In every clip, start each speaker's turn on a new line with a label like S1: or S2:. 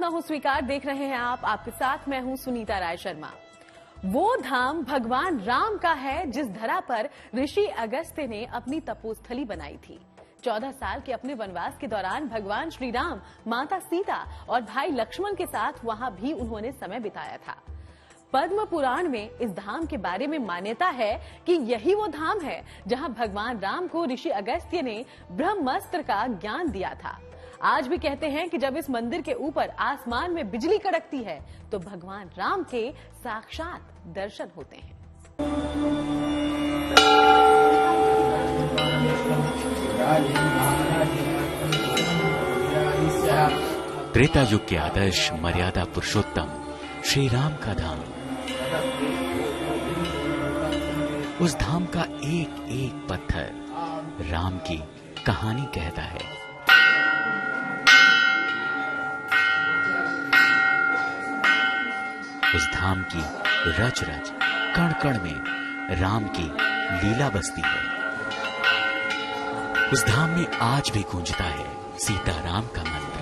S1: भरोसा हो स्वीकार देख रहे हैं आप, आपके साथ मैं हूं सुनीता राय शर्मा। वो धाम भगवान राम का है जिस धरा पर ऋषि अगस्त्य ने अपनी तपोस्थली बनाई थी। 14 साल के अपने वनवास के दौरान भगवान श्री राम, माता सीता और भाई लक्ष्मण के साथ वहां भी उन्होंने समय बिताया था। पद्म पुराण में इस धाम के बारे में मान्यता है कि यही वो धाम है जहां भगवान राम को ऋषि अगस्त्य ने ब्रह्मास्त्र का ज्ञान दिया था। आज भी कहते हैं कि जब इस मंदिर के ऊपर आसमान में बिजली कड़कती है तो भगवान राम के साक्षात दर्शन होते हैं।
S2: त्रेता युग के आदर्श मर्यादा पुरुषोत्तम श्री राम का धाम, उस धाम का एक एक पत्थर राम की कहानी कहता है। उस धाम की रच रच कण कण में राम की लीला बसती है। उस धाम में आज भी गूंजता है सीताराम का मंत्र।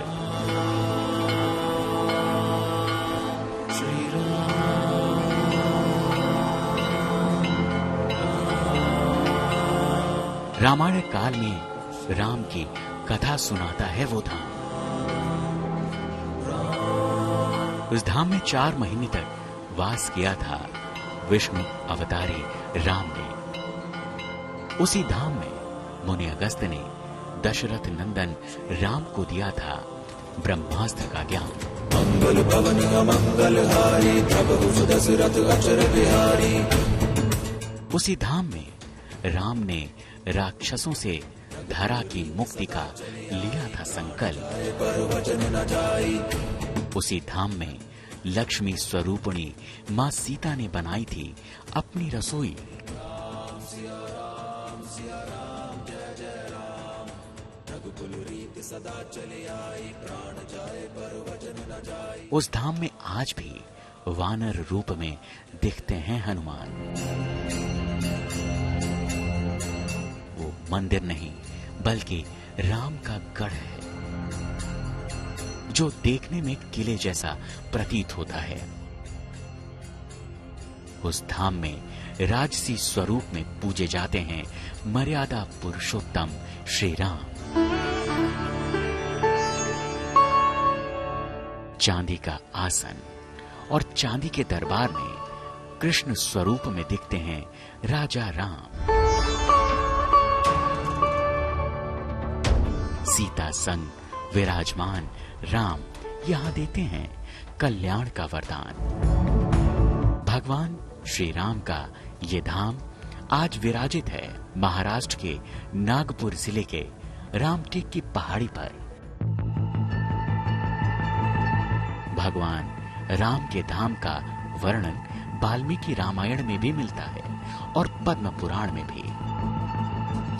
S2: रामायण काल में राम की कथा सुनाता है वो धाम। उस धाम में 4 महीने तक वास किया था विष्णु अवतारी राम ने। उसी धाम में मुनि अगस्त्य ने दशरथ नंदन राम को दिया था ब्रह्मास्त्र का ज्ञान। मंगल भवन अमंगल हारी प्रभु दशरथ अचर बिहारी। उसी धाम में राम ने राक्षसों से धरा की मुक्ति का लिया था संकल्प। उसी धाम में लक्ष्मी स्वरूपिणी मां सीता ने बनाई थी अपनी रसोई। उस धाम में आज भी वानर रूप में दिखते हैं हनुमान। वो मंदिर नहीं बल्कि राम का गढ़ है जो देखने में किले जैसा प्रतीत होता है। उस धाम में राजसी स्वरूप में पूजे जाते हैं मर्यादा पुरुषोत्तम श्री राम। चांदी का आसन और चांदी के दरबार में कृष्ण स्वरूप में दिखते हैं राजा राम। सीता संग विराजमान राम यहां देते हैं कल्याण का वरदान। भगवान श्री राम का ये धाम आज विराजित है महाराष्ट्र के नागपुर जिले के रामटेक की पहाड़ी पर। भगवान राम के धाम का वर्णन वाल्मीकि रामायण में भी मिलता है और पद्म पुराण में भी।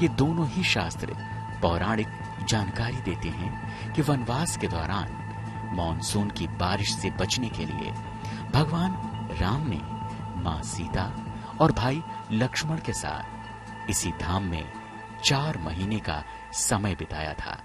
S2: ये दोनों ही शास्त्र पौराणिक जानकारी देते हैं कि वनवास के दौरान मॉनसून की बारिश से बचने के लिए भगवान राम ने मां सीता और भाई लक्ष्मण के साथ इसी धाम में 4 महीने का समय बिताया था।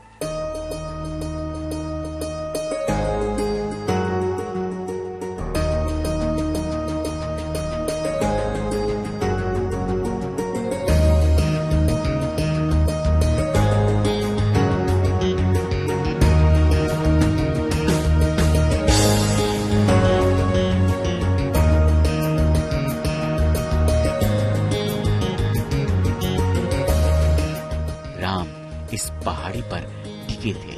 S2: इस पहाड़ी पर टिके थे,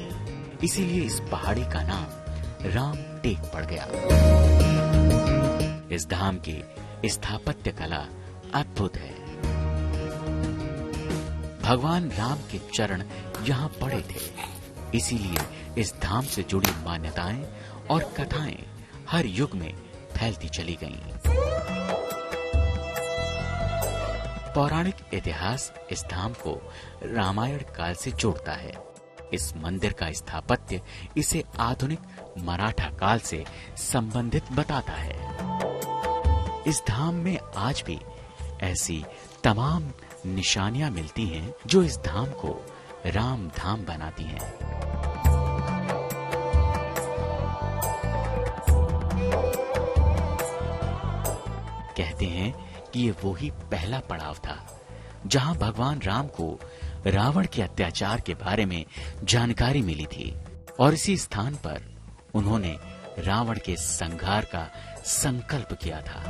S2: इसीलिए इस पहाड़ी का नाम राम टेक पड़ गया। इस धाम की स्थापत्य कला अद्भुत है। भगवान राम के चरण यहाँ पड़े थे, इसीलिए इस धाम से जुड़ी मान्यताएं और कथाएं हर युग में फैलती चली गईं। पौराणिक इतिहास इस धाम को रामायण काल से जोड़ता है। इस मंदिर का स्थापत्य इसे आधुनिक मराठा काल से संबंधित बताता है। इस धाम में आज भी ऐसी तमाम निशानियां मिलती हैं जो इस धाम को राम धाम बनाती हैं। कहते हैं कि ये वही पहला पड़ाव था जहां भगवान राम को रावण के अत्याचार के बारे में जानकारी मिली थी और इसी स्थान पर उन्होंने रावण के संहार का संकल्प किया था।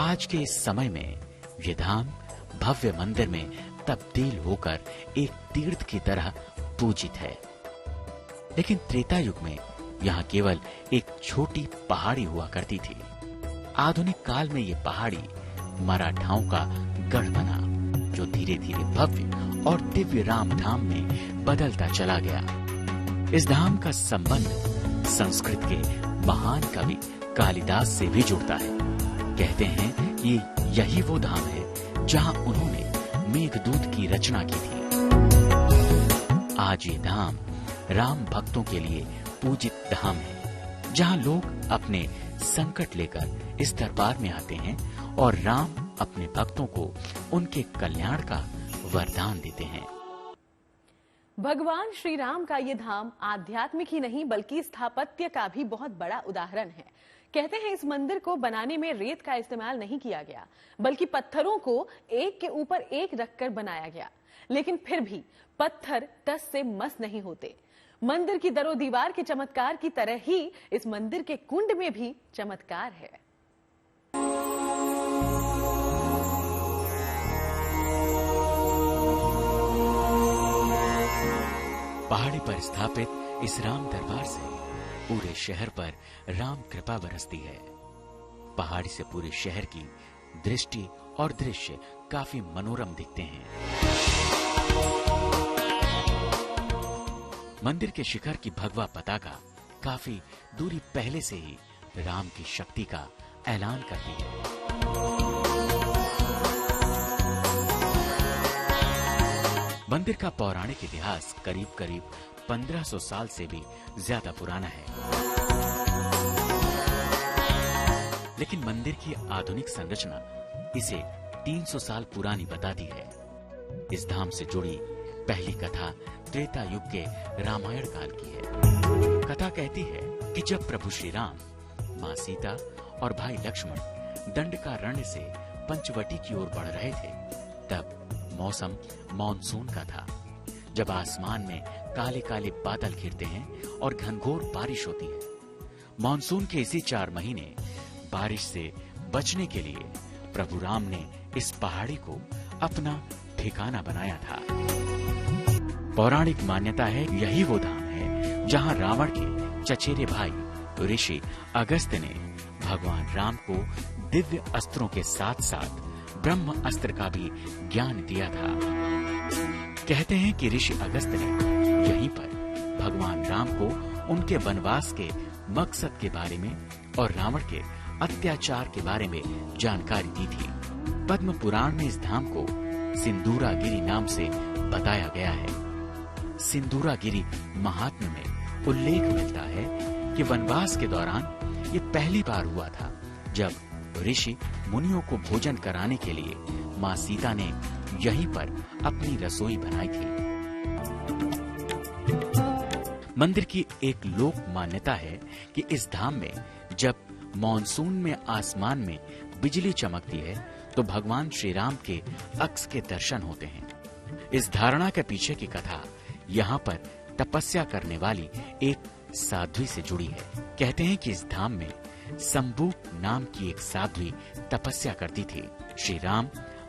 S2: आज के इस समय में ये धाम भव्य मंदिर में तब्दील होकर एक तीर्थ की तरह पूजित है, लेकिन त्रेता युग में यहाँ केवल एक छोटी पहाड़ी हुआ करती थी। आधुनिक काल में ये पहाड़ी मराठाओं का गढ़ बना, जो धीरे धीरे भव्य और दिव्य राम धाम में बदलता चला गया। इस धाम का संबंध संस्कृत के महान कवि कालिदास से भी जुड़ता है। कहते हैं कि यही वो धाम है जहां उन्होंने मेघदूत की रचना की थी। आज ये धाम राम भक्तों के लिए पूजित धाम है, जहां लोग अपने संकट लेकर इस दरबार में आते हैं और राम अपने भक्तों को उनके कल्याण का वरदान देते हैं।
S1: भगवान श्री राम का ये धाम आध्यात्मिक ही नहीं बल्कि स्थापत्य का भी बहुत बड़ा उदाहरण है। कहते हैं इस मंदिर को बनाने में रेत का इस्तेमाल नहीं किया गया, बल्कि पत्थरों को एक के ऊपर एक रखकर बनाया गया। लेकिन फिर भी पत्थर टस से मस नहीं होते। मंदिर की दरो दीवार के चमत्कार की तरह ही इस मंदिर के कुंड में भी चमत्कार है।
S2: पहाड़ी पर स्थापित इस राम दरबार से पूरे शहर पर राम कृपा बरसती है। पहाड़ी से पूरे शहर की दृष्टि और दृश्य काफी मनोरम दिखते हैं। मंदिर के शिखर की भगवा पताका काफी दूरी पहले से ही राम की शक्ति का ऐलान करती है। मंदिर का पौराणिक इतिहास करीब करीब 1500 साल से भी ज्यादा पुराना है, लेकिन मंदिर की आधुनिक संरचना इसे 300 साल पुरानी बताती है। इस धाम से जुड़ी पहली कथा त्रेता युग के रामायण काल की है। कथा कहती है कि जब प्रभु श्री राम, माँ सीता और भाई लक्ष्मण दंडकारण्य से पंचवटी की ओर बढ़ रहे थे, तब मौसम मॉनसून का था, जब आसमान में काले काले बादल घिरते हैं और घनघोर बारिश होती है। मॉनसून के इसी 4 महीने बारिश से बचने के लिए प्रभु राम ने इस पहाड़ी को अपना ठिकाना बनाया था। पौराणिक मान्यता है यही वो धाम है जहां रावण के चचेरे भाई ऋषि अगस्त्य ने भगवान राम को दिव्य अस्त्रों के साथ साथ ब्रह्म अस्त्र का भी ज्ञान दिया था। कहते हैं कि ऋषि अगस्त्य ने यहीं पर भगवान राम को उनके वनवास के मकसद के बारे में और रावण के अत्याचार के बारे में जानकारी दी थी। पद्म पुराण में इस धाम को सिंदूरागिरी नाम से बताया गया है। सिंदूरागिरी महात्म्य में उल्लेख मिलता है कि वनवास के दौरान ये पहली बार हुआ था जब ऋषि मुनियों को भोजन कराने के लिए माँ सीता ने यहीं पर अपनी रसोई बनाई थी। मंदिर की एक लोक मान्यता है कि इस धाम में जब मॉनसून में आसमान में बिजली चमकती है तो भगवान श्री राम के अक्स के दर्शन होते हैं। इस धारणा के पीछे की कथा यहाँ पर तपस्या करने वाली एक साध्वी से जुड़ी है। कहते हैं कि इस धाम में संबूक नाम की एक साध्वी तपस्या करती थी। श्री राम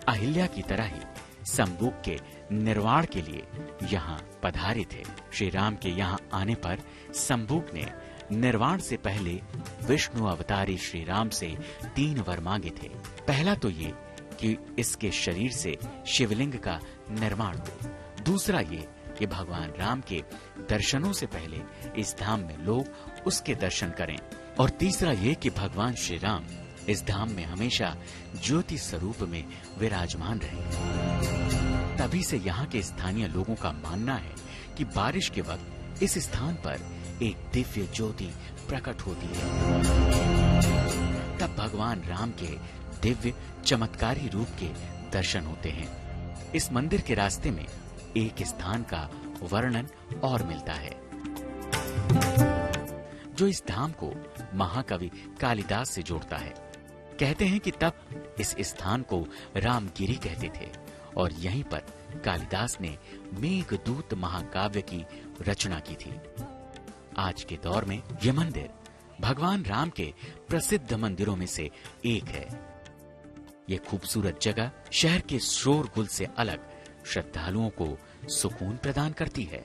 S2: अहिल्या की तरह ही संबूक के निर्वाण के लिए यहाँ पधारे थे। श्री राम के यहाँ आने पर संबूक ने निर्वाण से पहले विष्णु अवतारी श्री राम से 3 वर मांगे थे। पहला तो ये कि इसके शरीर से शिवलिंग का निर्माण हो, दूसरा ये कि भगवान राम के दर्शनों से पहले इस धाम में लोग उसके दर्शन करें, और तीसरा ये कि भगवान श्री राम इस धाम में हमेशा ज्योति स्वरूप में विराजमान रहे। तभी से यहाँ के स्थानीय लोगों का मानना है कि बारिश के वक्त इस स्थान पर एक दिव्य ज्योति प्रकट होती है। तब भगवान राम के दिव्य चमत्कारी रूप के दर्शन होते हैं। इस मंदिर के रास्ते में एक स्थान का वर्णन और मिलता है। जो इस धाम को महाकवि कालिदास से जोड़ता है। कहते हैं कि तब इस स्थान को रामगिरी कहते थे और यहीं पर कालिदास ने मेघदूत महाकाव्य की रचना की थी। आज के दौर में यह मंदिर भगवान राम के प्रसिद्ध मंदिरों में से एक है। ये खूबसूरत जगह शहर के शोरगुल से अलग श्रद्धालुओं को सुकून प्रदान करती है।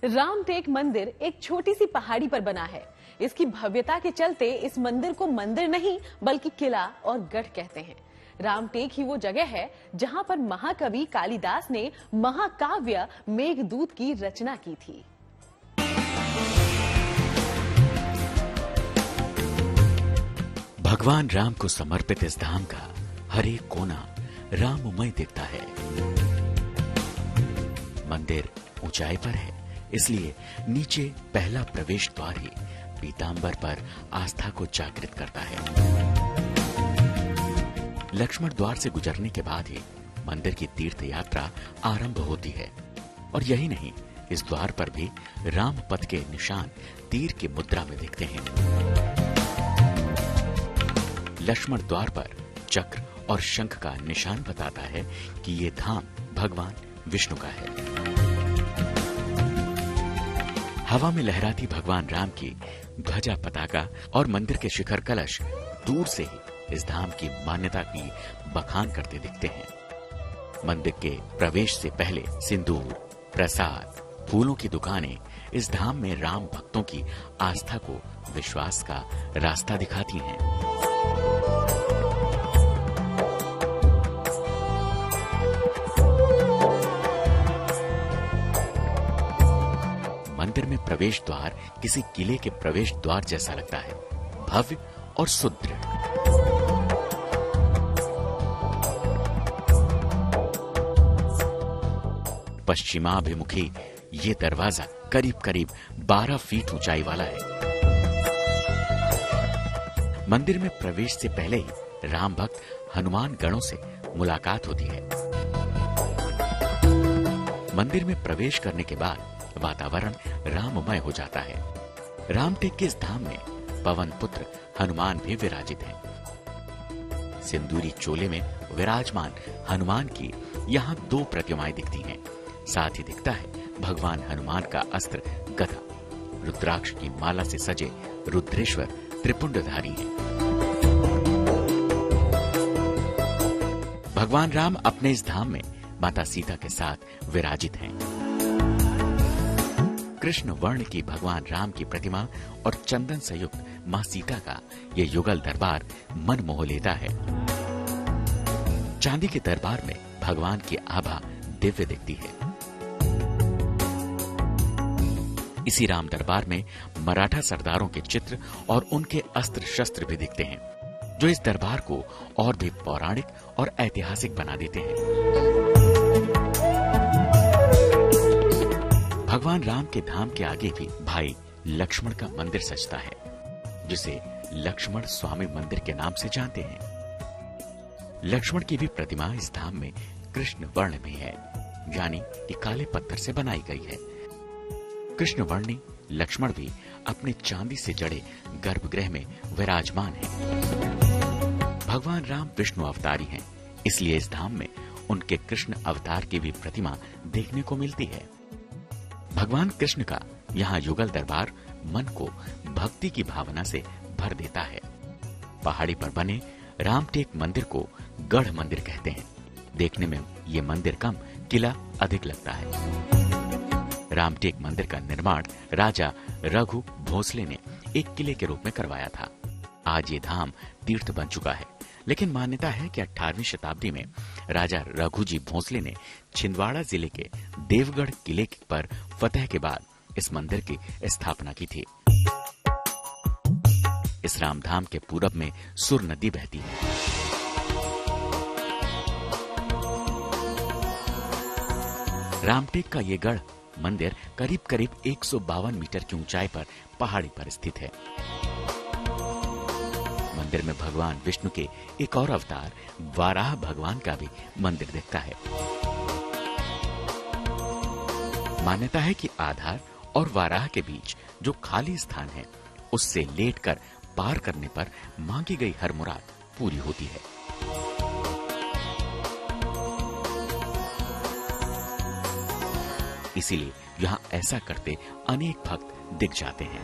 S1: रामटेक मंदिर एक छोटी सी पहाड़ी पर बना है। इसकी भव्यता के चलते इस मंदिर को मंदिर नहीं बल्कि किला और गढ़ कहते हैं। रामटेक ही वो जगह है जहां पर महाकवि कालिदास ने महाकाव्य मेघदूत की रचना की थी।
S2: भगवान राम को समर्पित इस धाम का हर एक कोना राममय दिखता है। मंदिर ऊंचाई पर है, इसलिए नीचे पहला प्रवेश द्वार ही पीतांबर पर आस्था को जागृत करता है। लक्ष्मण द्वार से गुजरने के बाद ही मंदिर की तीर्थ यात्रा आरंभ होती है और यही नहीं, इस द्वार पर भी राम पथ के निशान तीर की मुद्रा में दिखते हैं। लक्ष्मण द्वार पर चक्र और शंख का निशान बताता है कि ये धाम भगवान विष्णु का है। हवा में लहराती भगवान राम की ध्वजा पताका और मंदिर के शिखर कलश दूर से ही इस धाम की मान्यता की बखान करते दिखते हैं। मंदिर के प्रवेश से पहले सिंदूर, प्रसाद, फूलों की दुकानें इस धाम में राम भक्तों की आस्था को विश्वास का रास्ता दिखाती हैं। मंदिर में प्रवेश द्वार किसी किले के प्रवेश द्वार जैसा लगता है, भव्य और सुदृढ़। पश्चिमाभिमुखी ये दरवाजा करीब करीब 12 फीट ऊंचाई वाला है। मंदिर में प्रवेश से पहले ही राम भक्त हनुमान गणों से मुलाकात होती है। मंदिर में प्रवेश करने के बाद वातावरण राममय हो जाता है। रामटेक के इस धाम में पवन पुत्र हनुमान भी विराजित हैं। सिंदूरी चोले में विराजमान हनुमान की यहाँ 2 प्रतिमाएं दिखती हैं। साथ ही दिखता है भगवान हनुमान का अस्त्र गदा। रुद्राक्ष की माला से सजे रुद्रेश्वर त्रिपुंडधारी हैं। भगवान राम अपने इस धाम में माता सीता के साथ विराजित हैं। कृष्ण वर्ण की भगवान राम की प्रतिमा और चंदन से युक्त मां सीता का यह युगल दरबार मन मोह लेता है। चांदी के दरबार में भगवान की आभा दिव्य दिखती है। इसी राम दरबार में मराठा सरदारों के चित्र और उनके अस्त्र शस्त्र भी दिखते हैं, जो इस दरबार को और भी पौराणिक और ऐतिहासिक बना देते हैं। भगवान राम के धाम के आगे भी भाई लक्ष्मण का मंदिर सजता है, जिसे लक्ष्मण स्वामी मंदिर के नाम से जानते हैं। लक्ष्मण की भी प्रतिमा इस धाम में कृष्ण वर्ण में है, यानी कि काले पत्थर से बनाई गई है। कृष्ण वर्णी लक्ष्मण भी अपने चांदी से जड़े गर्भगृह में विराजमान हैं। भगवान राम विष्णु अवतारी हैं, इसलिए इस धाम में उनके कृष्ण अवतार की भी प्रतिमा देखने को मिलती है। भगवान कृष्ण का यहाँ युगल दरबार मन को भक्ति की भावना से भर देता है। पहाड़ी पर बने रामटेक मंदिर को गढ़ मंदिर कहते हैं। देखने में ये मंदिर कम, किला अधिक लगता है। रामटेक मंदिर का निर्माण राजा रघु भोसले ने एक किले के रूप में करवाया था। आज ये धाम तीर्थ बन चुका है, लेकिन मान्यता है कि 18वीं शताब्दी में राजा रघुजी भोसले ने छिंदवाड़ा जिले के देवगढ़ किले पर फतह के बाद इस मंदिर की स्थापना की थी। इस रामधाम के पूरब में सुर नदी बहती है। रामटेक का ये गढ़ मंदिर करीब करीब 152 मीटर की ऊंचाई पर पहाड़ी पर स्थित है। मंदिर में भगवान विष्णु के एक और अवतार वाराह भगवान का भी मंदिर दिखता है। मान्यता है कि आधार और वाराह के बीच जो खाली स्थान है, उससे लेटकर पार करने पर मांगी गई हर मुराद पूरी होती है। इसीलिए यहाँ ऐसा करते अनेक भक्त दिख जाते हैं।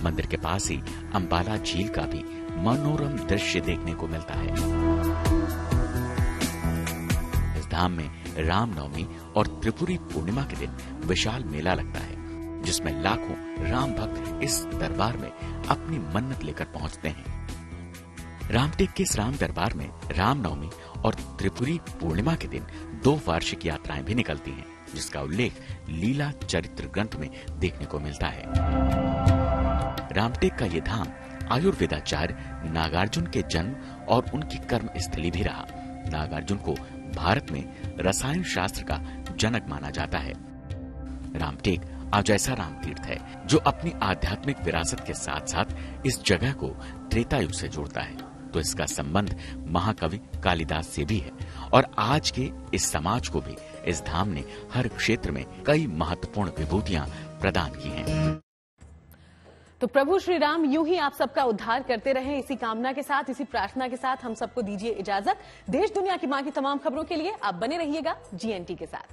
S2: मंदिर के पास ही अंबाला झील का भी मनोरम दृश्य देखने को मिलता है। इस धाम में रामनवमी और त्रिपुरी पूर्णिमा के दिन विशाल मेला लगता है, जिसमें लाखों राम भक्त इस दरबार में अपनी मन्नत लेकर पहुंचते हैं। रामटेक के इस राम दरबार में रामनवमी और त्रिपुरी पूर्णिमा के दिन 2 वार्षिक यात्राएं भी निकलती हैं, जिसका उल्लेख लीला चरित्र ग्रंथ में देखने को मिलता है। रामटेक का ये धाम आयुर्वेदाचार्य नागार्जुन के जन्म और उनकी कर्म स्थली भी रहा। नागार्जुन को भारत में रसायन शास्त्र का जनक माना जाता है। रामटेक आज ऐसा राम तीर्थ है जो अपनी आध्यात्मिक विरासत के साथ साथ इस जगह को त्रेता युग से जोड़ता है। तो इसका संबंध महाकवि कालिदास से भी है और आज के इस समाज को भी इस धाम ने हर क्षेत्र में कई महत्वपूर्ण विभूतियां प्रदान की हैं।
S1: तो प्रभु श्री राम यूं ही आप सबका उद्धार करते रहें, इसी कामना के साथ, इसी प्रार्थना के साथ हम सबको दीजिए इजाजत। देश दुनिया की मां की तमाम खबरों के लिए आप बने रहिएगा GNT के साथ।